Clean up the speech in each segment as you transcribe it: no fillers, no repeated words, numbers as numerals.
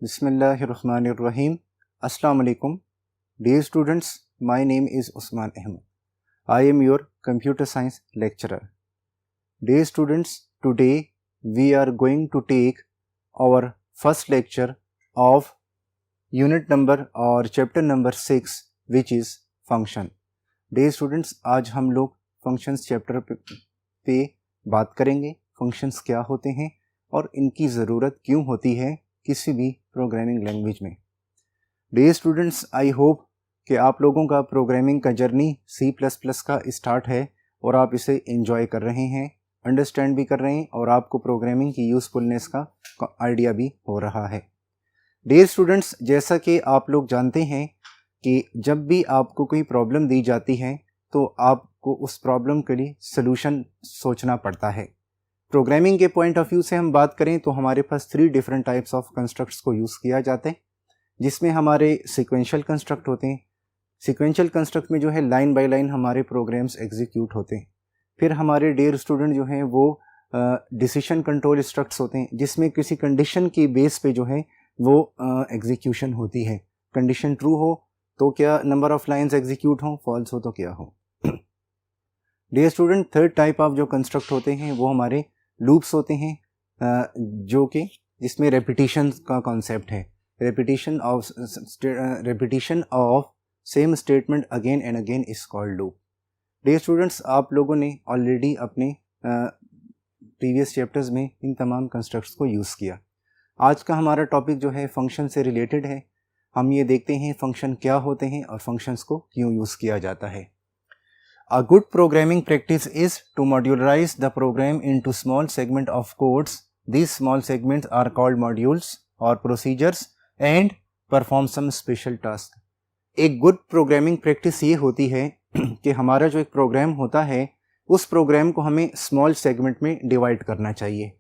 Bismillahirrahmanirrahim. Assalamu alaikum. Dear students, my name is Usman Ahmed. I am your computer science lecturer. Dear students, today we are going to take our first lecture of unit number or chapter number 6, which is function. Dear students, आज हम लोग functions chapter पे बात करेंगे. functions क्या होते हैं और इनकी ज़रूरत क्यों होती है किसी भी प्रोग्रामिंग लैंग्वेज में. डियर स्टूडेंट्स, आई होप कि आप लोगों का प्रोग्रामिंग का जर्नी C++ का स्टार्ट है और आप इसे एंजॉय कर रहे हैं, अंडरस्टैंड भी कर रहे हैं और आपको प्रोग्रामिंग की यूज़फुलनेस का आइडिया भी हो रहा है. डियर स्टूडेंट्स, जैसा कि आप लोग जानते हैं कि जब भी आपको कोई प्रॉब्लम दी जाती है तो आपको उस प्रॉब्लम के लिए सलूशन सोचना पड़ता है. प्रोग्रामिंग के पॉइंट ऑफ व्यू से हम बात करें तो हमारे पास 3 डिफरेंट टाइप्स ऑफ कंस्ट्रक्ट्स को यूज़ किया जाता है, जिसमें हमारे सीक्वेंशियल कंस्ट्रक्ट होते हैं. सीक्वेंशियल कंस्ट्रक्ट में जो है लाइन बाय लाइन हमारे प्रोग्राम्स एग्जीक्यूट होते हैं. फिर हमारे डियर स्टूडेंट जो हैं वो डिसीजन कंट्रोल स्ट्रक्ट्स होते हैं, जिसमें किसी कंडीशन की बेस पे जो है वो एग्जीक्यूशन होती है. कंडीशन ट्रू हो तो क्या नंबर ऑफ लाइन्स एग्जीक्यूट हों, फॉल्स हो तो क्या हो. Dear student, third type of जो कंस्ट्रक्ट होते हैं वो हमारे लूप्स होते हैं, जो कि जिसमें रेपिटेशन का कॉन्सेप्ट है. Repetition of same statement again and again is called loop. Dear students, आप लोगों ने ऑलरेडी अपने प्रीवियस चैप्टर्स में इन तमाम कंस्ट्रक्ट्स को यूज़ किया. आज का हमारा टॉपिक जो है फंक्शन से रिलेटेड है. हम ये देखते हैं फंक्शन क्या होते हैं और फंक्शंस को क्यों यूज़ किया जाता है. A good programming practice is to modularize the program into small segment of codes. These small segments are called modules or procedures and perform some special task. एक good programming practice ये होती है कि हमारा जो एक प्रोग्राम होता है उस प्रोग्राम को हमें स्मॉल सेगमेंट में डिवाइड करना चाहिए,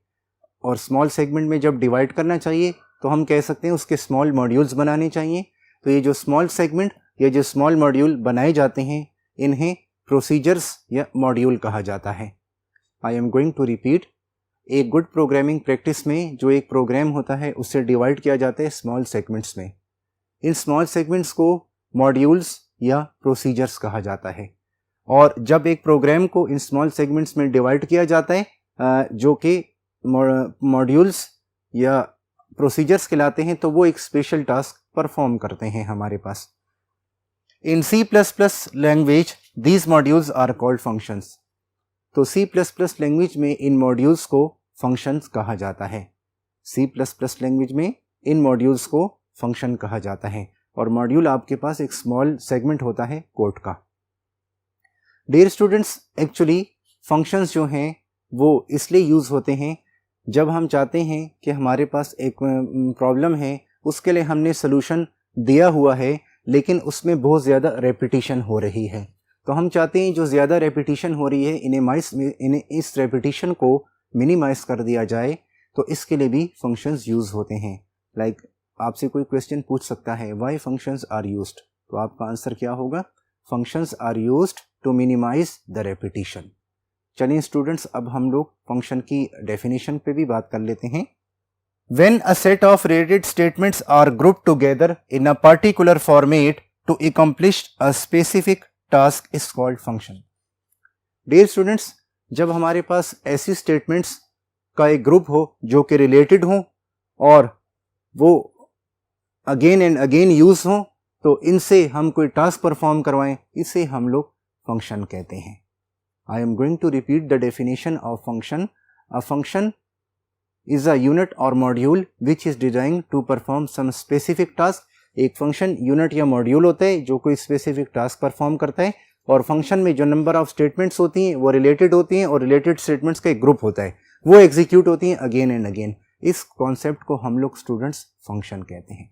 और स्मॉल सेगमेंट में जब डिवाइड करना चाहिए तो हम कह सकते हैं उसके स्मॉल मॉड्यूल्स बनाने चाहिए. तो ये जो स्मॉल सेगमेंट या जो स्मॉल मॉड्यूल बनाए जाते हैं इन्हें प्रोसीजर्स या मॉड्यूल कहा जाता है. I am going to repeat. एक गुड प्रोग्रामिंग प्रैक्टिस में जो एक प्रोग्राम होता है उससे डिवाइड किया जाता है स्मॉल सेगमेंट्स में. इन स्मॉल सेगमेंट्स को मॉड्यूल्स या प्रोसीजर्स कहा जाता है. और जब एक प्रोग्राम को इन स्मॉल सेगमेंट्स में डिवाइड किया जाता है जो कि मॉड्यूल्स या प्रोसीजर्स कहलाते हैं, तो वो एक स्पेशल टास्क परफॉर्म करते हैं हमारे पास. In C++ language, these modules are called functions. तो C++ लैंग्वेज में इन मॉड्यूल्स को फंक्शंस कहा जाता है. C++ लैंग्वेज में इन मॉड्यूल्स को फंक्शन कहा जाता है, और मॉड्यूल आपके पास एक स्मॉल सेगमेंट होता है कोड का. डियर स्टूडेंट्स, एक्चुअली फंक्शंस जो हैं वो इसलिए यूज़ होते हैं जब हम चाहते हैं कि हमारे पास एक प्रॉब्लम है, उसके लिए हमने सोल्यूशन दिया हुआ है लेकिन उसमें बहुत ज़्यादा रेपिटेशन हो रही है. तो हम चाहते हैं जो ज़्यादा रेपिटेशन हो रही है इन्हें इस रेपिटेशन को मिनिमाइज़ कर दिया जाए. तो इसके लिए भी फंक्शंस यूज़ होते हैं. लाइक आपसे कोई क्वेश्चन पूछ सकता है व्हाई फंक्शंस आर यूज्ड, तो आपका आंसर क्या होगा? Functions are used to minimise the repetition. चलिए स्टूडेंट्स, अब हम लोग फंक्शन की डेफिनेशन पे भी बात कर लेते हैं. When a set of related statements are grouped together in a particular format to accomplish a specific task is called function. Dear students, जब हमारे पास ऐसी स्टेटमेंट्स का एक ग्रुप हो जो कि रिलेटेड हो और वो अगेन एंड अगेन यूज हो, तो इनसे हम कोई टास्क परफॉर्म करवाएं, इसे हम लोग फंक्शन कहते हैं. I am going to repeat the definition of function. A function is a unit or module which is designed to perform some specific task. एक फंक्शन यूनिट या मॉड्यूल होता है जो कोई स्पेसिफिक टास्क परफॉर्म करता है, और फंक्शन में जो नंबर ऑफ स्टेटमेंट्स होती हैं वो रिलेटेड होती हैं, और रिलेटेड स्टेटमेंट्स का एक ग्रुप होता है, वो एग्जीक्यूट होती हैं अगेन एंड अगेन. इस कॉन्सेप्ट को हम लोग स्टूडेंट्स फंक्शन कहते हैं.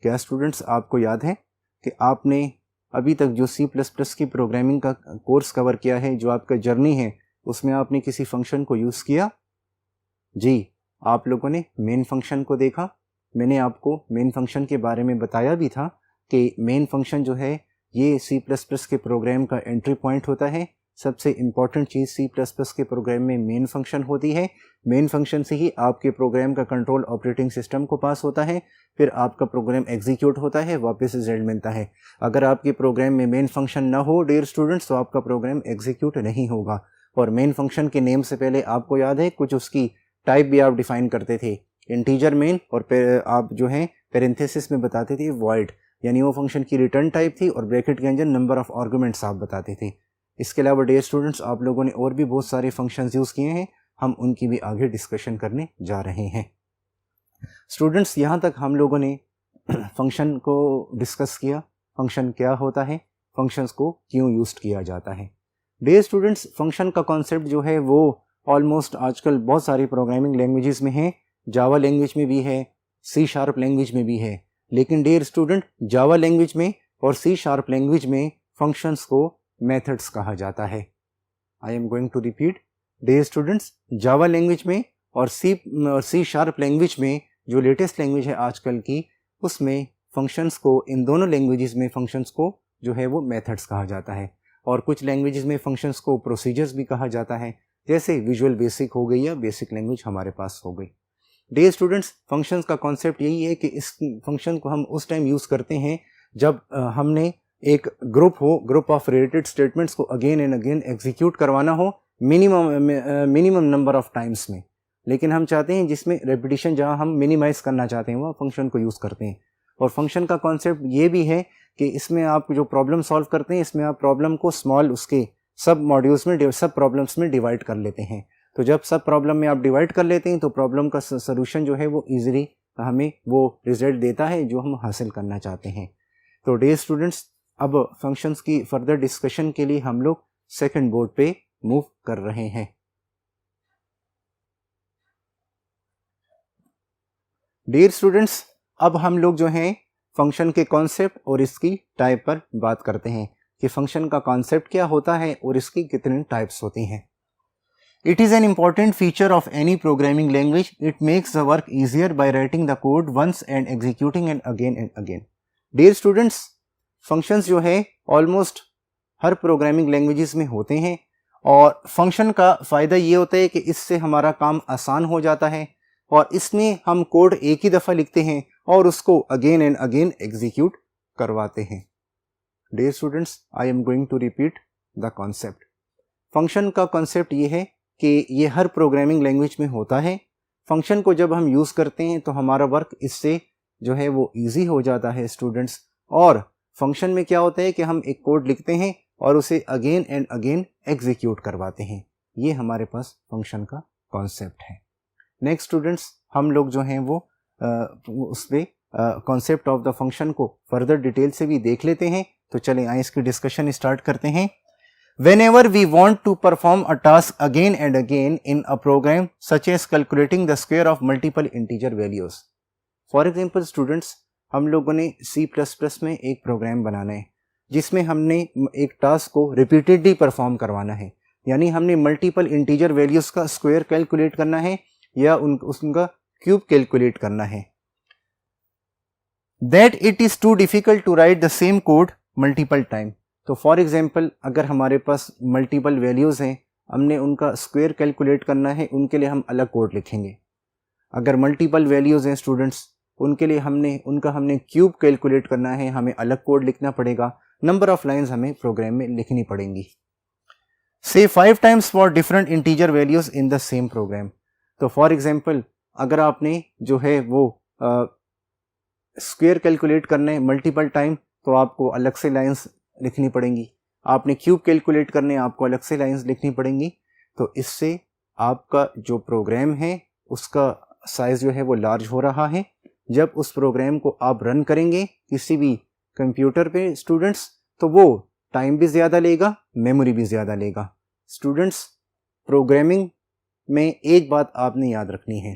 क्या स्टूडेंट्स आपको याद है कि आपने अभी तक जो C++ की प्रोग्रामिंग का कोर्स कवर किया है, जो आपका जर्नी है, उसमें आपने किसी फंक्शन को यूज़ किया? जी, आप लोगों ने मेन फंक्शन को देखा. मैंने आपको मेन फंक्शन के बारे में बताया भी था कि मेन फंक्शन जो है ये C++ के प्रोग्राम का एंट्री पॉइंट होता है, सबसे इम्पॉर्टेंट चीज़ सी प्लस प्लस के प्रोग्राम में मेन फंक्शन होती है। मेन फंक्शन से ही आपके प्रोग्राम का कंट्रोल ऑपरेटिंग सिस्टम को पास होता है, फिर आपका प्रोग्राम एग्जीक्यूट होता है, वापस रिजल्ट मिलता है। अगर आपके प्रोग्राम में मेन फंक्शन ना हो डियर स्टूडेंट्स, तो आपका प्रोग्राम एग्जीक्यूट नहीं होगा। और मेन फंक्शन के नेम से पहले आपको याद है कुछ उसकी टाइप भी आप डिफाइन करते थे, इंटीजर मेन, और आप जो है पेरेंथेसिस में बताते थे वॉइड, यानी वो फंक्शन की रिटर्न टाइप थी, और ब्रैकेट के अंदर नंबर ऑफ आर्गुमेंट्स आप बताते थे। इसके अलावा डियर स्टूडेंट्स आप लोगों ने और भी बहुत सारे फंक्शंस यूज़ किए हैं, हम उनकी भी आगे डिस्कशन करने जा रहे हैं। स्टूडेंट्स यहाँ तक हम लोगों ने फंक्शन को डिस्कस किया, फंक्शन क्या होता है, फंक्शंस को क्यों यूज किया जाता है। डियर स्टूडेंट्स फंक्शन का कॉन्सेप्ट जो है वो ऑलमोस्ट आजकल बहुत सारी प्रोग्रामिंग लैंग्वेजेस में है, जावा लैंग्वेज में भी है, सी शार्प लैंग्वेज में भी है। लेकिन डियर स्टूडेंट जावा लैंग्वेज में और सी शार्प लैंग्वेज में फंक्शंस को मेथड्स कहा जाता है। I am going to repeat dear students, Java language में और सी शार्प लैंग्वेज में जो लेटेस्ट लैंग्वेज है आजकल की, उसमें फंक्शंस को, इन दोनों लैंग्वेजेस में फंक्शंस को जो है वो मेथड्स कहा जाता है। और कुछ लैंग्वेजेस में फंक्शंस को प्रोसीजर्स भी कहा जाता है, जैसे विजुअल बेसिक हो गई या बेसिक लैंग्वेज हमारे पास हो गई। डियर स्टूडेंट्स फंक्शंस का कॉन्सेप्ट यही है कि इस फंक्शन को हम उस टाइम यूज़ करते हैं जब हमने एक ग्रुप ऑफ रिलेटेड स्टेटमेंट्स को अगेन एंड अगेन एग्जीक्यूट करवाना हो मिनिमम नंबर ऑफ टाइम्स में। लेकिन हम चाहते हैं जिसमें रेपिटेशन जहां हम मिनिमाइज करना चाहते हैं वह फंक्शन को यूज़ करते हैं। और फंक्शन का कॉन्सेप्ट ये भी है कि इसमें आप जो प्रॉब्लम सॉल्व करते हैं, इसमें आप प्रॉब्लम को स्मॉल उसके सब मॉड्यूल्स में, सब प्रॉब्लम्स में डिवाइड कर लेते हैं। तो जब सब प्रॉब्लम में आप डिवाइड कर लेते हैं तो प्रॉब्लम का सोल्यूशन जो है वो ईजिली हमें वो रिजल्ट देता है जो हम हासिल करना चाहते हैं। तो डियर स्टूडेंट्स अब फंक्शंस की फर्दर डिस्कशन के लिए हम लोग सेकंड बोर्ड पे मूव कर रहे हैं। डियर स्टूडेंट्स अब हम लोग जो हैं फंक्शन के कॉन्सेप्ट और इसकी टाइप पर बात करते हैं कि फंक्शन का कॉन्सेप्ट क्या होता है और इसकी कितनी टाइप्स होती हैं। It is an important feature of any programming language. It makes the work easier by writing the code once and executing and again. Dear students functions जो है ऑलमोस्ट हर प्रोग्रामिंग लैंग्वेजेस में होते हैं, और फंक्शन का फ़ायदा ये होता है कि इससे हमारा काम आसान हो जाता है, और इसमें हम कोड एक ही दफ़ा लिखते हैं और उसको अगेन एंड अगेन एग्जीक्यूट करवाते हैं। Dear students I am going to repeat the concept. Function का कॉन्सेप्ट ये है कि ये हर प्रोग्रामिंग लैंग्वेज में होता है। फंक्शन को जब हम यूज़ करते हैं तो हमारा वर्क इससे जो है वो ईजी हो जाता है स्टूडेंट्स। और फंक्शन में क्या होता है कि हम एक कोड लिखते हैं और उसे अगेन एंड अगेन एग्जीक्यूट करवाते हैं। ये हमारे पास फंक्शन का कॉन्सेप्ट है। नेक्स्ट स्टूडेंट्स हम लोग जो हैं वो उस पर कॉन्सेप्ट ऑफ द फंक्शन को फर्दर डिटेल से भी देख लेते हैं। तो चलें आइए इसकी डिस्कशन स्टार्ट करते हैं। Whenever we want to perform a task again and again in a program such as calculating the square of multiple integer values. For example students, हम लोगों ने C++ में एक प्रोग्राम बनाना है जिसमें हमने एक टास्क को रिपीटेडली परफॉर्म करवाना है, यानी हमने मल्टीपल इंटीजर वैल्यूज का स्क्वायर कैलकुलेट करना है या उनका क्यूब कैलकुलेट करना है। That it is too difficult to write the same code multiple time. तो फॉर एग्जाम्पल अगर हमारे पास मल्टीपल वैल्यूज़ हैं, हमने उनका स्क्वायर कैलकुलेट करना है, उनके लिए हम अलग कोड लिखेंगे। अगर मल्टीपल वैल्यूज़ हैं स्टूडेंट्स, उनके लिए हमने क्यूब कैलकुलेट करना है, हमें अलग कोड लिखना पड़ेगा। नंबर ऑफ लाइंस हमें प्रोग्राम में लिखनी पड़ेंगी। से 5 times for different integer values in the same programme. तो फॉर एग्जाम्पल अगर आपने जो है वो स्क्वायर कैलकुलेट करना है मल्टीपल टाइम, तो आपको अलग से लाइंस लिखनी पड़ेंगी। आपने क्यूब कैलकुलेट करने, आपको अलग से लाइंस लिखनी पड़ेंगी। तो इससे आपका जो प्रोग्राम है उसका साइज जो है वो लार्ज हो रहा है। जब उस प्रोग्राम को आप रन करेंगे किसी भी कंप्यूटर पे स्टूडेंट्स, तो वो टाइम भी ज़्यादा लेगा, मेमोरी भी ज़्यादा लेगा। स्टूडेंट्स प्रोग्रामिंग में एक बात आपने याद रखनी है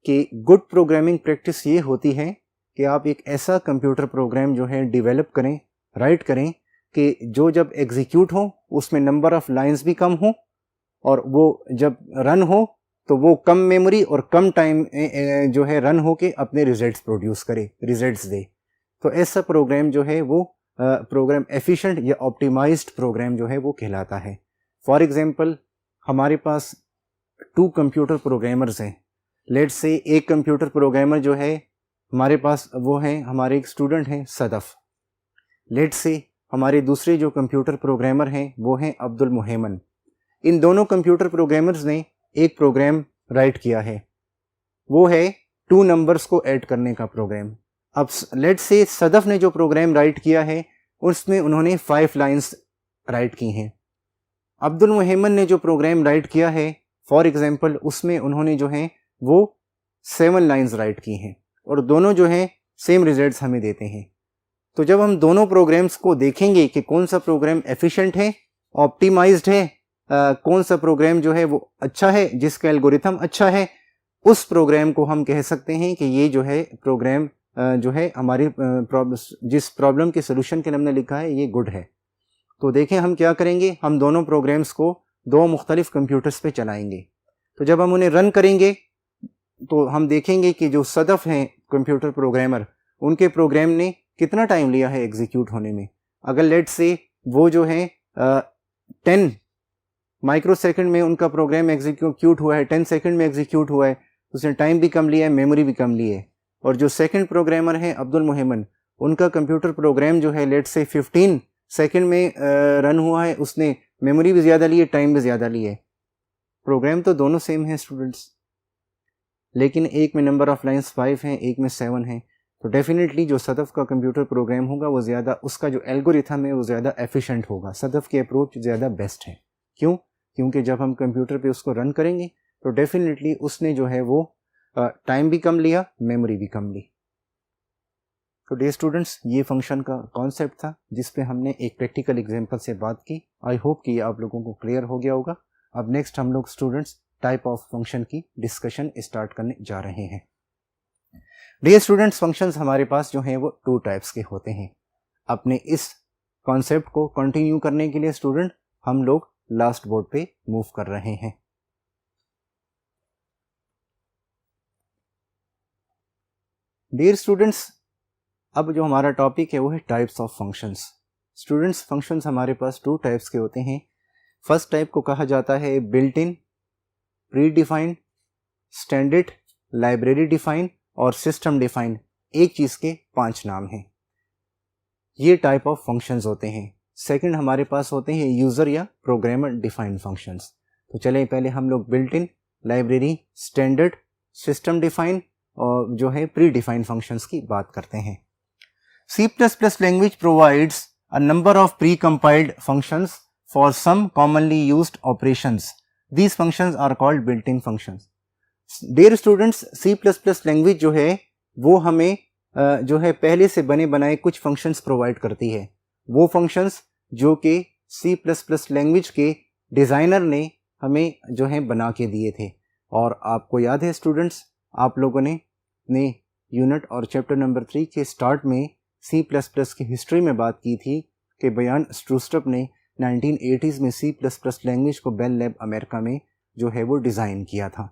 कि गुड प्रोग्रामिंग प्रैक्टिस ये होती है कि आप एक ऐसा कंप्यूटर प्रोग्राम जो है डेवलप करें, राइट करें कि जो जब एग्जीक्यूट हो उसमें नंबर ऑफ लाइंस भी कम हो, और वो जब रन हो तो वो कम मेमोरी और कम टाइम जो है रन हो के अपने रिजल्ट्स प्रोड्यूस करे, रिजल्ट्स दे। तो ऐसा प्रोग्राम जो है वो प्रोग्राम एफिशिएंट या ऑप्टिमाइज्ड प्रोग्राम जो है वो कहलाता है। फॉर एग्जांपल हमारे पास 2 कंप्यूटर प्रोग्रामर्स हैं। लेट्स से एक कंप्यूटर प्रोग्रामर जो है हमारे पास वो है, हमारे एक स्टूडेंट हैं सदफ। लेट्स से हमारे दूसरे जो कंप्यूटर प्रोग्रामर हैं वो हैं अब्दुल मुहेमन। इन दोनों कंप्यूटर प्रोग्रामर्स ने एक प्रोग्राम राइट किया है, वो है 2 नंबर्स को ऐड करने का प्रोग्राम। अब लेट्स से सदफ ने जो प्रोग्राम राइट किया है उसमें उन्होंने 5 लाइंस राइट की हैं। अब्दुल मुहेमन ने जो प्रोग्राम राइट किया है फॉर एग्जांपल उसमें उन्होंने जो है वो 7 लाइंस राइट की हैं और दोनों जो हैं सेम रिजल्ट्स हमें देते हैं। तो जब हम दोनों प्रोग्राम्स को देखेंगे कि कौन सा प्रोग्राम एफिशिएंट है, ऑप्टिमाइज्ड है, कौन सा प्रोग्राम जो है वो अच्छा है, जिसका एल्गोरिथम अच्छा है, उस प्रोग्राम को हम कह सकते हैं कि ये जो है प्रोग्राम जो है हमारी जिस प्रॉब्लम के सोल्यूशन के लिए हमने लिखा है ये गुड है। तो देखें हम क्या करेंगे, हम दोनों प्रोग्राम्स को 2 मुख्तलिफ कंप्यूटर्स पे चलाएंगे। तो जब हम उन्हें रन करेंगे तो हम देखेंगे कि जो सदफ हैं कंप्यूटर प्रोग्रामर, उनके प्रोग्राम ने कितना टाइम लिया है एग्जीक्यूट होने में। अगर लेट्स से वो जो है 10 माइक्रोसेकंड में उनका प्रोग्राम एग्जीक्यूट हुआ है, 10 सेकंड में एग्जीक्यूट हुआ है, उसने टाइम भी कम लिया है, मेमोरी भी कम ली है। और जो सेकंड प्रोग्रामर है अब्दुल मुहेमन, उनका कंप्यूटर प्रोग्राम जो है लेट्स से 15 सेकंड में रन हुआ है, उसने मेमोरी भी ज़्यादा ली है, टाइम भी ज़्यादा ली है। प्रोग्राम तो दोनों सेम हैं स्टूडेंट्स, लेकिन एक में नंबर ऑफ लाइंस 5 हैं, एक में 7 हैं। तो डेफिनेटली जो सदफ का कंप्यूटर प्रोग्राम होगा वो ज़्यादा, उसका जो एल्गोरिथम है वो ज़्यादा एफिशिएंट होगा। सदफ की अप्रोच ज़्यादा बेस्ट है। क्यों? क्योंकि जब हम कंप्यूटर पे उसको रन करेंगे तो डेफिनेटली उसने जो है वो टाइम भी कम लिया, मेमोरी भी कम ली। तो डे स्टूडेंट्स, ये फंक्शन का कॉन्सेप्ट था जिस पे हमने एक प्रैक्टिकल एग्जांपल से बात की। आई होप कि ये आप लोगों को क्लियर हो गया होगा। अब नेक्स्ट हम लोग स्टूडेंट्स टाइप ऑफ फंक्शन की डिस्कशन स्टार्ट करने जा रहे हैं। डे स्टूडेंट्स, फंक्शंस हमारे पास जो हैं वो 2 टाइप्स के होते हैं। अपने इस कॉन्सेप्ट को कंटिन्यू करने के लिए स्टूडेंट हम लोग लास्ट बोर्ड पे मूव कर रहे हैं। डियर स्टूडेंट्स, अब जो हमारा टॉपिक है वो है types of functions. Students, functions हमारे पास 2 टाइप्स के होते हैं। फर्स्ट टाइप को कहा जाता है built in, pre defined, standard, library defined और सिस्टम डिफाइंड। एक चीज़ के 5 नाम हैं। ये टाइप ऑफ फंक्शंस होते हैं। सेकंड हमारे पास होते हैं यूज़र या प्रोग्रामर डिफाइंड फंक्शंस। तो चलें पहले हम लोग built in, library, standard, system defined और जो है प्री डिफाइंड फंक्शंस की बात करते हैं। C++ language provides a number of pre-compiled functions for some commonly used operations. These functions are called built-in functions. Dear students, C++ language जो है वो हमें जो है पहले से बने बनाए कुछ functions provide करती है। वो functions जो कि C++ language के डिज़ाइनर ने हमें जो है बना के दिए थे। और आपको याद है स्टूडेंट्स, आप लोगों ने यूनिट और चैप्टर नंबर 3 के स्टार्ट में C++ की हिस्ट्री में बात की थी कि बयान स्ट्रूस्ट्रप ने 1980s में C++ लैंग्वेज को बेल लैब अमेरिका में जो है वो डिज़ाइन किया था।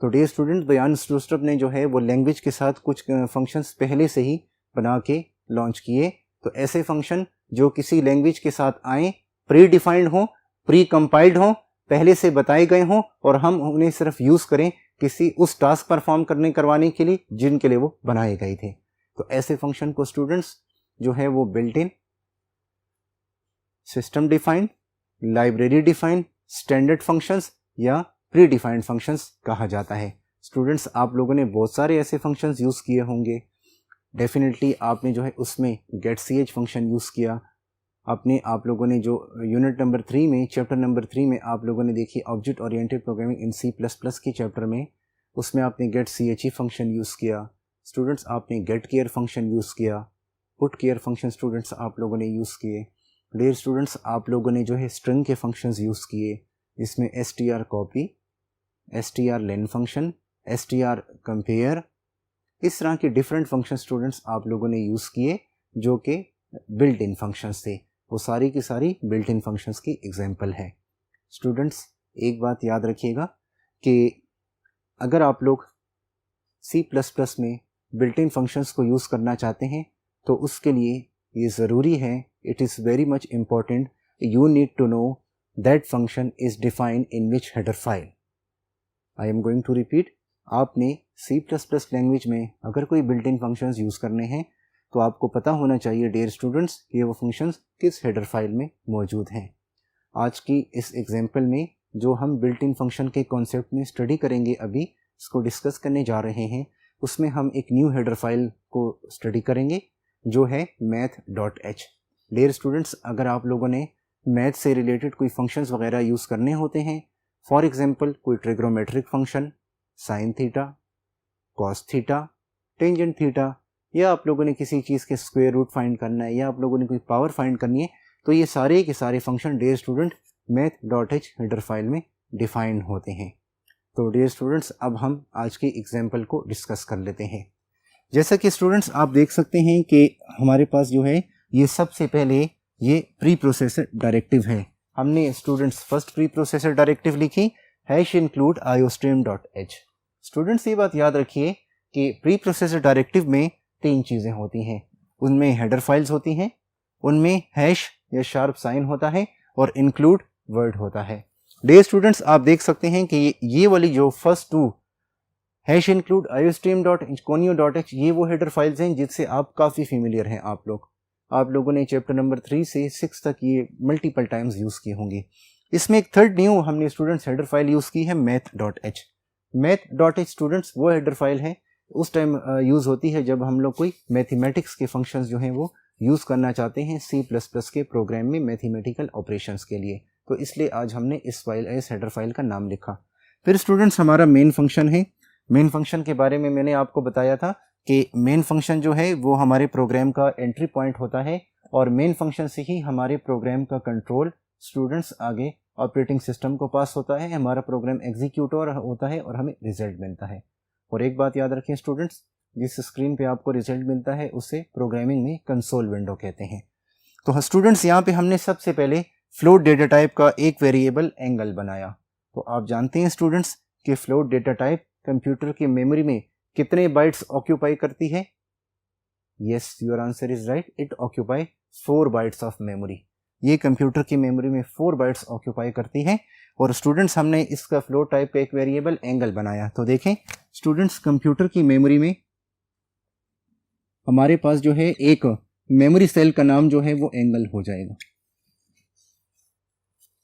तो डियर स्टूडेंट, बयान स्ट्रूस्ट्रप ने जो है वो लैंग्वेज के साथ कुछ फंक्शंस पहले से ही बना के लॉन्च किए। तो ऐसे फंक्शन जो किसी लैंग्वेज के साथ आए, प्री डिफाइंड हों, प्री कंपाइल्ड हों, पहले से बताए गए हों और हम उन्हें सिर्फ यूज़ करें किसी उस टास्क परफॉर्म करवाने के लिए जिनके लिए वो बनाए गए थे। तो ऐसे फंक्शन को स्टूडेंट्स जो है वो built in, system defined, library defined, standard functions या प्री डिफाइंड फंक्शंस कहा जाता है। स्टूडेंट्स, आप लोगों ने बहुत सारे ऐसे फंक्शंस यूज़ किए होंगे। डेफिनेटली आपने जो है उसमें गेट ch फंक्शन यूज़ किया। आप लोगों ने जो यूनिट नंबर 3 में, चैप्टर नंबर 3 में आप लोगों ने देखी object oriented programming in C++ की चैप्टर में, उसमें आपने गेट ch फंक्शन यूज़ किया। स्टूडेंट्स, आपने गेट केयर फंक्शन यूज़ किया। पुट केयर फंक्शन स्टूडेंट्स आप लोगों ने यूज़ किए। डियर स्टूडेंट्स, आप लोगों ने जो है स्ट्रिंग के फंक्शंस यूज़ किए, जिसमें str copy, str len function, str compare, इस तरह के डिफरेंट फंक्शन स्टूडेंट्स आप लोगों ने यूज़ किए जो कि बिल्ट इन फंक्शंस थे। वो सारी की सारी बिल्ट इन फंक्शंस की एग्जाम्पल है। स्टूडेंट्स, एक बात याद रखिएगा कि अगर आप लोग C++ में बिल्ट इन फंक्शंस को यूज़ करना चाहते हैं तो उसके लिए ये ज़रूरी है, it is very much important, you need to know that function is defined in which header file. I am going to repeat, आपने C++ लैंग्वेज में अगर कोई बिल्ट इन फंक्शंस यूज़ करने हैं तो आपको पता होना चाहिए डियर स्टूडेंट्स कि वो फंक्शंस किस हेडर फाइल में मौजूद हैं। आज की इस एग्जांपल में जो हम बिल्ट इन फंक्शन के कॉन्सेप्ट में स्टडी करेंगे, अभी इसको डिस्कस करने जा रहे हैं, उसमें हम एक न्यू हेडर फाइल को स्टडी करेंगे जो है math.h। डियर स्टूडेंट्स, अगर आप लोगों ने मैथ से रिलेटेड कोई फंक्शंस वगैरह यूज़ करने होते हैं, फॉर एग्जांपल कोई trigonometric function, sine theta, cos theta, tangent theta, या आप लोगों ने किसी चीज़ के स्क्वायर रूट फाइंड करना है, या आप लोगों ने कोई पावर फाइंड करनी है, तो ये सारे के सारे function dear student math.h header file में डिफाइन होते हैं। तो डियर स्टूडेंट्स, अब हम आज की एग्जांपल को डिस्कस कर लेते हैं। जैसा कि स्टूडेंट्स आप देख सकते हैं कि हमारे पास जो है ये सबसे पहले ये प्री प्रोसेसर डायरेक्टिव है। हमने students first pre processor directive लिखी #include iostream.h। स्टूडेंट्स ये बात याद रखिए कि प्री प्रोसेसर डायरेक्टिव में 3 चीज़ें होती हैं। उनमें हेडर फाइल्स होती हैं, उनमें हैश या शार्प साइन होता है, और इंक्लूड वर्ड होता है। डियर स्टूडेंट्स, आप देख सकते हैं कि ये वाली जो फर्स्ट 2 #include iostream.conio.h ये वो हेडर फाइल्स हैं जिससे आप काफ़ी फेमिलियर हैं। आप लोगों ने चैप्टर नंबर 3 से 6 तक ये मल्टीपल टाइम्स यूज़ की होंगी। इसमें एक थर्ड न्यू हमने स्टूडेंट्स हेडर फाइल यूज़ की है math.h। math.h स्टूडेंट्स वो हेडर फाइल है उस टाइम यूज़ होती है जब हम लोग कोई मैथमेटिक्स के फंक्शंस जो हैं वो यूज़ करना चाहते हैं C++ के प्रोग्राम में मैथमेटिकल ऑपरेशंस के लिए। तो इसलिए आज हमने इस हेडर फाइल का नाम लिखा। फिर स्टूडेंट्स हमारा मेन फंक्शन है। मेन फंक्शन के बारे में मैंने आपको बताया था कि मेन फंक्शन जो है वो हमारे प्रोग्राम का एंट्री पॉइंट होता है, और मेन फंक्शन से ही हमारे प्रोग्राम का कंट्रोल स्टूडेंट्स आगे ऑपरेटिंग सिस्टम को पास होता है, हमारा प्रोग्राम एग्जीक्यूट होता है और हमें रिजल्ट मिलता है। और एक बात याद रखें स्टूडेंट्स, जिस स्क्रीन पे आपको रिजल्ट मिलता है उसे प्रोग्रामिंग में कंसोल विंडो कहते हैं। तो स्टूडेंट्स यहाँ पे हमने सबसे पहले फ्लोट डेटा टाइप का एक वेरिएबल एंगल बनाया। तो आप जानते हैं स्टूडेंट्स कि फ्लोट डेटा टाइप कंप्यूटर की मेमोरी में कितने बाइट्स ऑक्यूपाई करती है? Yes, your answer is right, it occupy 4 bytes of memory. ये कंप्यूटर की मेमोरी में 4 बाइट्स ऑक्यूपाई करती है। और स्टूडेंट्स हमने इसका फ्लोट टाइप का एक वेरिएबल एंगल बनाया। तो देखें स्टूडेंट्स, कंप्यूटर की मेमोरी में हमारे पास जो है एक मेमोरी सेल का नाम जो है वो एंगल हो जाएगा।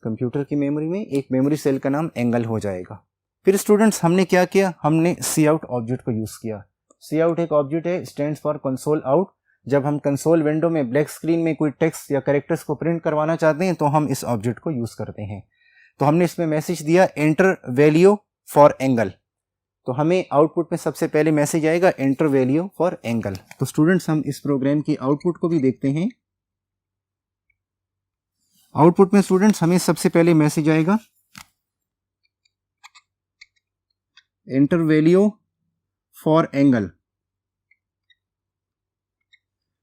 कंप्यूटर की मेमोरी में एक मेमोरी सेल का नाम एंगल हो जाएगा। फिर स्टूडेंट्स हमने क्या किया, हमने cout ऑब्जेक्ट को यूज़ किया। cout एक ऑब्जेक्ट है, स्टैंड्स फॉर कंसोल आउट। जब हम कंसोल विंडो में ब्लैक स्क्रीन में कोई टेक्स्ट या कैरेक्टर्स को प्रिंट करवाना चाहते हैं तो हम इस ऑब्जेक्ट को यूज़ करते हैं। तो हमने इसमें मैसेज दिया एंटर वैल्यू फॉर एंगल। तो हमें आउटपुट में सबसे पहले मैसेज आएगा एंटर वैल्यू फॉर एंगल। तो स्टूडेंट्स हम इस प्रोग्राम की आउटपुट को भी देखते हैं। आउटपुट में स्टूडेंट्स हमें सबसे पहले मैसेज आएगा enter value for angle.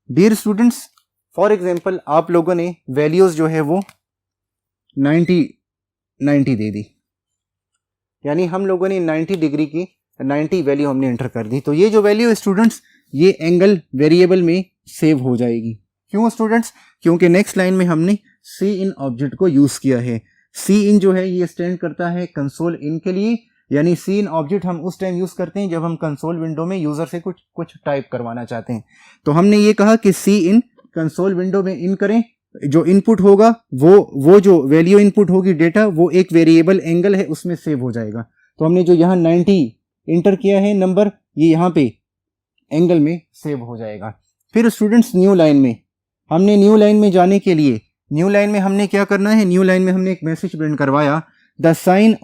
Dear students, for example आप लोगों ने वैल्यूज जो है वो 90 दे दी, यानी हम लोगों ने 90 डिग्री की 90 वैल्यू हमने एंटर कर दी। तो ये जो वैल्यू है स्टूडेंट्स ये एंगल वेरिएबल में सेव हो जाएगी। क्यों स्टूडेंट्स? क्योंकि नेक्स्ट लाइन में हमने cin ऑब्जेक्ट को यूज किया है। cin जो है ये स्टैंड करता है कंसोल इन के लिए, यानी cin ऑब्जेक्ट हम उस टाइम यूज करते हैं जब हम कंसोल विंडो में यूजर से कुछ टाइप करवाना चाहते हैं। तो हमने ये कहा कि cin कंसोल विंडो में इन करें, जो इनपुट होगा वो जो वैल्यू इनपुट होगी डेटा वो एक वेरिएबल एंगल है उसमें सेव हो जाएगा। तो हमने जो यहाँ 90 इंटर किया है नंबर, ये यहाँ पे एंगल में सेव हो जाएगा। फिर स्टूडेंट्स न्यू लाइन में जाने के लिए न्यू लाइन में हमने क्या करना है, न्यू लाइन में हमने एक मैसेज प्रिंट करवाया द साइन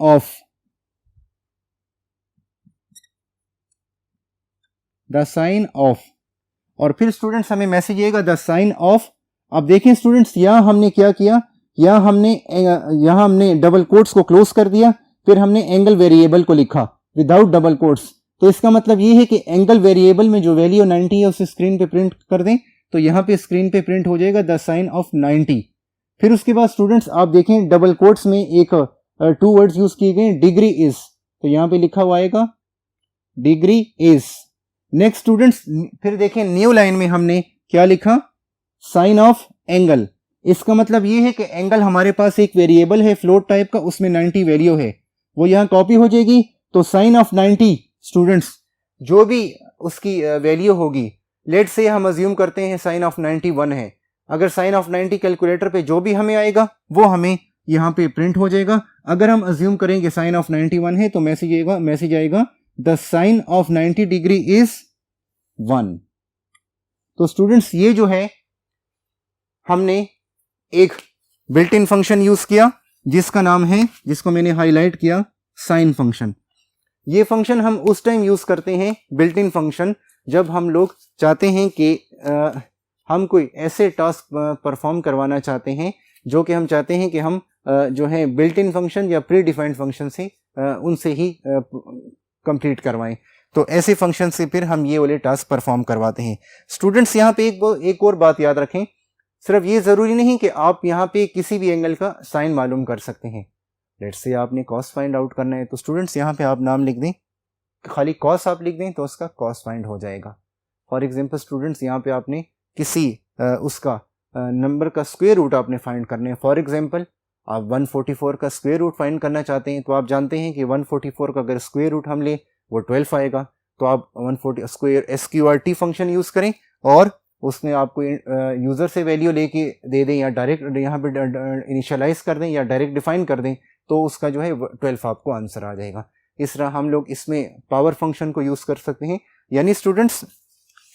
ऑफ, और फिर स्टूडेंट्स हमें मैसेज आएगा द साइन ऑफ। अब देखें स्टूडेंट्स यहाँ हमने क्या किया, यहाँ हमने डबल कोट्स को क्लोज कर दिया, फिर हमने एंगल वेरिएबल को लिखा विदाउट डबल कोट्स। तो इसका मतलब ये है कि एंगल वेरिएबल में जो वैल्यू 90 है उसे स्क्रीन पे प्रिंट कर दें, तो यहाँ पे स्क्रीन पे प्रिंट हो जाएगा द साइन ऑफ 90। फिर उसके बाद स्टूडेंट्स आप देखें डबल कोट्स में एक 2 वर्ड्स यूज किए गए, डिग्री इज, तो यहाँ पे लिखा हुआ आएगा डिग्री इज। नेक्स्ट स्टूडेंट्स फिर देखें न्यू लाइन में हमने क्या लिखा, साइन ऑफ एंगल। इसका मतलब ये है कि एंगल हमारे पास एक वेरिएबल है फ्लोट टाइप का, उसमें 90 वैल्यू है, वो यहाँ कॉपी हो जाएगी। तो साइन ऑफ 90 स्टूडेंट्स जो भी उसकी वैल्यू होगी, लेट से हम अज्यूम करते हैं साइन ऑफ 91 है, अगर साइन ऑफ 90 कैलकुलेटर पे जो भी हमें आएगा वो हमें यहाँ पे प्रिंट हो जाएगा। अगर हम अज्यूम करेंगे साइन ऑफ 91 है तो मैसेज आएगा the sine of 90 degree is 1। तो स्टूडेंट्स ये जो है हमने एक बिल्ट इन फंक्शन यूज किया जिसका नाम है, जिसको मैंने हाईलाइट किया, साइन फंक्शन। ये फंक्शन हम उस टाइम यूज करते हैं बिल्ट इन फंक्शन जब हम लोग चाहते हैं कि हम कोई ऐसे टास्क परफॉर्म करवाना चाहते हैं जो कि हम चाहते हैं कि हम जो है बिल्ट इन फंक्शन या प्री डिफाइंड फंक्शन से उनसे ही कंप्लीट करवाएं। तो ऐसे फंक्शन से फिर हम ये वाले टास्क परफॉर्म करवाते हैं। स्टूडेंट्स यहाँ पे एक और बात याद रखें, सिर्फ ये जरूरी नहीं कि आप यहाँ पे किसी भी एंगल का साइन मालूम कर सकते हैं। लेट्स से आपने कॉस फाइंड आउट करना है तो स्टूडेंट्स यहाँ पे आप नाम लिख दें, खाली कॉस आप लिख दें तो उसका कॉस फाइंड हो जाएगा। फॉर एग्जांपल स्टूडेंट्स यहाँ पे आपने किसी उसका नंबर का स्क्वायर रूट आपने फाइंड करना है। फॉर एग्जांपल आप 144 का स्क्वायर रूट फाइंड करना चाहते हैं तो आप जानते हैं कि 144 का अगर स्क्वायर रूट हम ले वो 12 आएगा। तो आप 140 स्क्वायर SQRT फंक्शन यूज करें और उसमें आपको यूजर से वैल्यू लेके दे दें या डायरेक्ट यहाँ पे इनिशियलाइज कर दें या डायरेक्ट डिफाइन कर दें तो उसका जो है 12 आपको आंसर आ जाएगा। इस तरह हम लोग इसमें पावर फंक्शन को यूज कर सकते हैं। यानी स्टूडेंट्स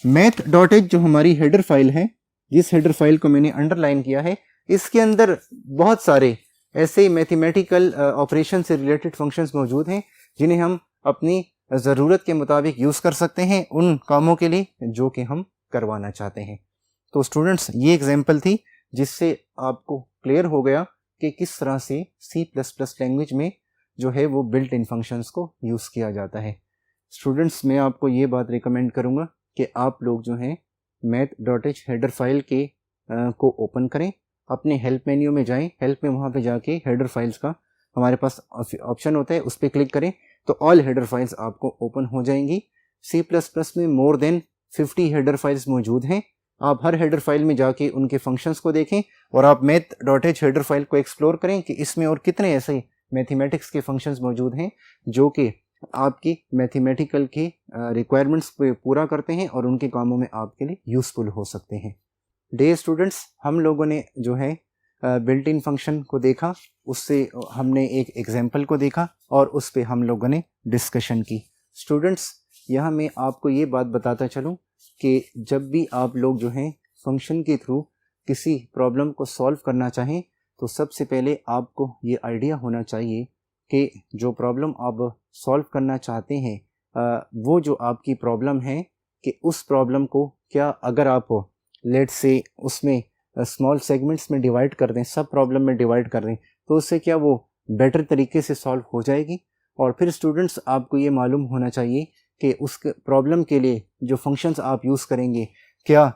math.h जो हमारी हेडर फाइल है, जिस हेडर फाइल को मैंने अंडरलाइन किया है, इसके अंदर बहुत सारे ऐसे मैथमेटिकल ऑपरेशन से रिलेटेड फंक्शंस मौजूद हैं जिन्हें हम अपनी ज़रूरत के मुताबिक यूज़ कर सकते हैं उन कामों के लिए जो कि हम करवाना चाहते हैं। तो स्टूडेंट्स ये एग्जांपल थी जिससे आपको क्लियर हो गया कि किस तरह से C++ लैंग्वेज में जो है वो बिल्ट इन फंक्शंस को यूज़ किया जाता है। स्टूडेंट्स मैं आपको ये बात रिकमेंड करूँगा कि आप लोग जो हैं math.h हेडर फाइल के को ओपन करें, अपने हेल्प मेन्यू में जाएं, हेल्प में वहाँ पे जाके हेडर फाइल्स का हमारे पास ऑप्शन होता है, उस पर क्लिक करें तो ऑल हेडर फाइल्स आपको ओपन हो जाएंगी। C++ में मोर देन 50 हेडर फाइल्स मौजूद हैं। आप हर हेडर फाइल में जाके उनके फंक्शंस को देखें और आप math.h हेडर फाइल को एक्सप्लोर करें कि इसमें और कितने ऐसे मैथमेटिक्स के फंक्शंस मौजूद हैं जो कि आपकी मैथमेटिकल के रिक्वायरमेंट्स को पूरा करते हैं और उनके कामों में आपके लिए यूज़फुल हो सकते हैं। डे स्टूडेंट्स हम लोगों ने जो है बिल्ट इन फंक्शन को देखा, उससे हमने एक एग्जांपल को देखा और उस पे हम लोगों ने डिस्कशन की। स्टूडेंट्स यहाँ मैं आपको ये बात बताता चलूँ कि जब भी आप लोग जो हैं फंक्शन के थ्रू किसी प्रॉब्लम को सॉल्व करना चाहें तो सबसे पहले आपको ये आइडिया होना चाहिए कि जो प्रॉब्लम आप सॉल्व करना चाहते हैं वो जो आपकी प्रॉब्लम है कि उस प्रॉब्लम को क्या अगर आप लेट्स से उसमें स्मॉल सेगमेंट्स में डिवाइड कर दें, सब प्रॉब्लम में डिवाइड कर दें तो उससे क्या वो बेटर तरीके से सॉल्व हो जाएगी। और फिर स्टूडेंट्स आपको ये मालूम होना चाहिए कि उस प्रॉब्लम के लिए जो फंक्शंस आप यूज़ करेंगे क्या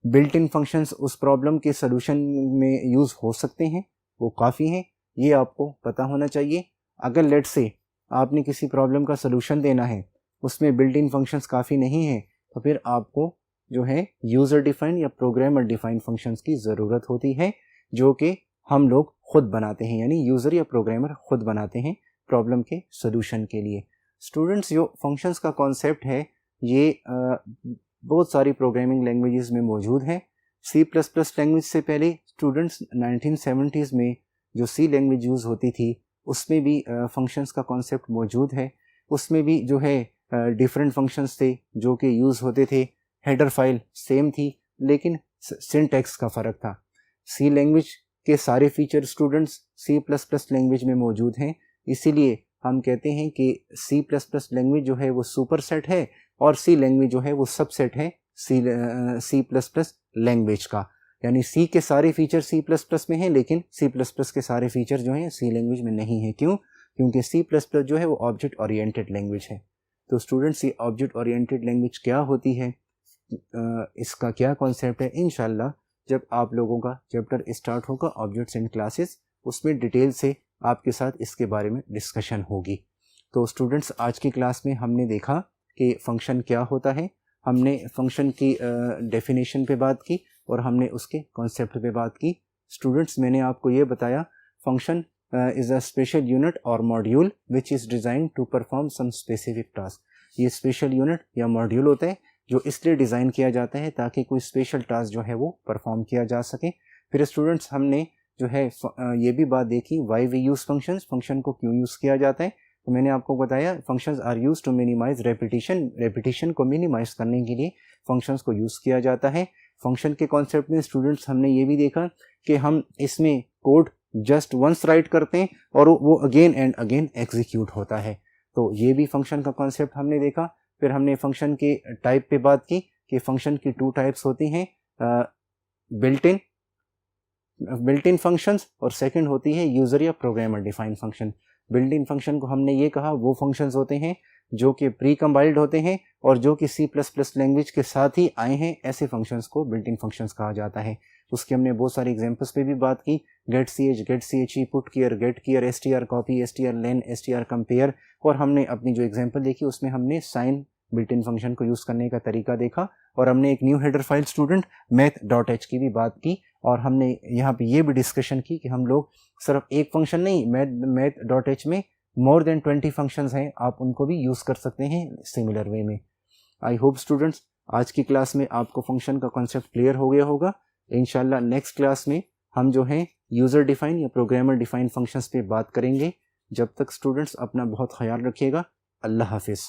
बिल्ट इन फंक्शंस उस प्रॉब्लम के सलूशन में यूज़ हो सकते हैं, वो काफ़ी हैं, ये आपको पता होना चाहिए। अगर लेट्स से आपने किसी प्रॉब्लम का सलूशन देना है उसमें बिल्ट इन फंक्शंस काफ़ी नहीं है तो फिर आपको जो है यूज़र डिफाइंड या प्रोग्रामर डिफाइंड फंक्शंस की ज़रूरत होती है जो कि हम लोग खुद बनाते हैं, यानी यूज़र या प्रोग्रामर खुद बनाते हैं प्रॉब्लम के सलूशन के लिए। स्टूडेंट्स जो फंक्शंस का कॉन्सेप्ट है ये बहुत सारी प्रोग्रामिंग लैंग्वेजेस में मौजूद है। C++ लैंग्वेज से पहले स्टूडेंट्स 1970s में जो C लैंग्वेज यूज़ होती थी उसमें भी फंक्शंस का कॉन्सेप्ट मौजूद है। उसमें भी जो है डिफरेंट फंक्शंस थे जो कि यूज़ होते थे, हेडर फाइल सेम थी लेकिन सिंटैक्स का फ़र्क था। C लैंग्वेज के सारे फीचर स्टूडेंट्स C++ लैंग्वेज में मौजूद हैं, इसीलिए हम कहते हैं कि C++ लैंग्वेज जो है वो सुपर सेट है और C लैंग्वेज जो है वो सबसेट है C++ लैंग्वेज का। यानी C के सारे फीचर C++ में हैं लेकिन C++ के सारे फीचर जो हैं C लैंग्वेज में नहीं है। क्यों? क्योंकि C++ जो है वो ऑब्जेक्ट ओरिएंटेड लैंग्वेज है। तो स्टूडेंट्स ये ऑब्जेक्ट ओरिएंटेड लैंग्वेज क्या होती है, इसका क्या कॉन्सेप्ट है, इंशाल्लाह जब आप लोगों का चैप्टर स्टार्ट होगा ऑब्जेक्ट्स एंड क्लासेस उसमें डिटेल से आपके साथ इसके बारे में डिस्कशन होगी। तो स्टूडेंट्स आज की क्लास में हमने देखा कि फंक्शन क्या होता है, हमने फंक्शन की डेफिनेशन पे बात की और हमने उसके कॉन्सेप्ट पे बात की। स्टूडेंट्स मैंने आपको ये बताया function is a special unit or module which is design to perform some specific task. ये स्पेशल यूनिट या मॉड्यूल होता है जो इसलिए डिज़ाइन किया जाता है ताकि कोई स्पेशल टास्क जो है वो परफॉर्म किया जा सके। फिर स्टूडेंट्स हमने जो है ये भी बात देखी why we use functions, function को क्यों यूज़ किया जाता है। तो मैंने आपको बताया functions are use to minimise repetition को मिनिमाइज करने के लिए फंक्शंस को यूज़ किया जाता है। फंक्शन के कॉन्सेप्ट में स्टूडेंट्स हमने ये भी देखा कि हम इसमें कोड जस्ट वंस राइट करते हैं और वो अगेन एंड अगेन एग्जीक्यूट होता है। तो ये भी फंक्शन का कॉन्सेप्ट हमने देखा। फिर हमने फंक्शन के टाइप पे बात की कि फंक्शन की 2 टाइप्स होती हैं, बिल्ट इन फंक्शंस और सेकंड होती है यूजर या programmer defined function. Built in function को हमने ये कहा वो फंक्शंस होते हैं जो कि प्री कंपाइल्ड होते हैं और जो कि C++ लैंग्वेज के साथ ही आए हैं, ऐसे फंक्शंस को बिल्ट इन फंक्शंस कहा जाता है। उसके हमने बहुत सारे एग्जांपल्स पे भी बात की, get ch, put char, get char, str copy, str len, str compare. और हमने अपनी जो एग्जांपल देखी उसमें हमने साइन बिल्ट इन फंक्शन को यूज़ करने का तरीका देखा और हमने एक new header file student math.h की भी बात की और हमने यहाँ पे ये भी डिस्कशन की कि हम लोग सिर्फ एक फंक्शन नहीं, math.h में मोर देन 20 फंक्शंस हैं, आप उनको भी यूज़ कर सकते हैं सिमिलर वे में। आई होप स्टूडेंट्स आज की क्लास में आपको फंक्शन का कॉन्सेप्ट क्लियर हो गया होगा। इंशाल्लाह नेक्स्ट क्लास में हम जो है यूज़र डिफाइन या प्रोग्रामर डिफाइन फंक्शंस पे बात करेंगे। जब तक स्टूडेंट्स अपना बहुत ख्याल रखिएगा। अल्लाह हाफिज़।